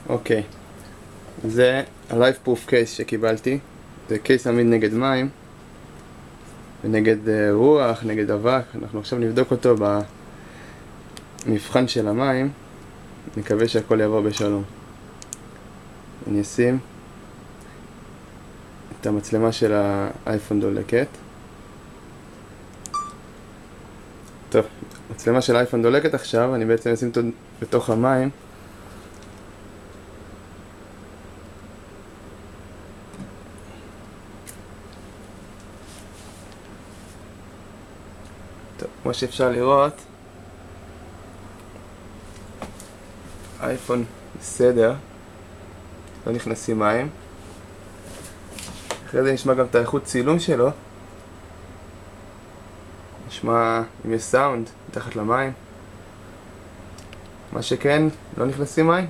אוקיי, זה ה-Life Proof Case שקיבלתי. זה קייס עמיד נגד מים ונגד רוח, נגד אבק. אנחנו עכשיו נבדוק אותו במבחן של המים. נקווה שהכל יעבור בשלום. אני אשים את המצלמה של האייפון דולקת. טוב, המצלמה של האייפון דולקת עכשיו. אני בעצם אשים אותו בתוך המים. טוב, כמו שאפשר לראות, האייפון בסדר, לא נכנסים מים. אחרי זה נשמע גם את האיכות צילום שלו. נשמע אם יש סאונד מתחת למים. מה שכן, לא נכנסים מים.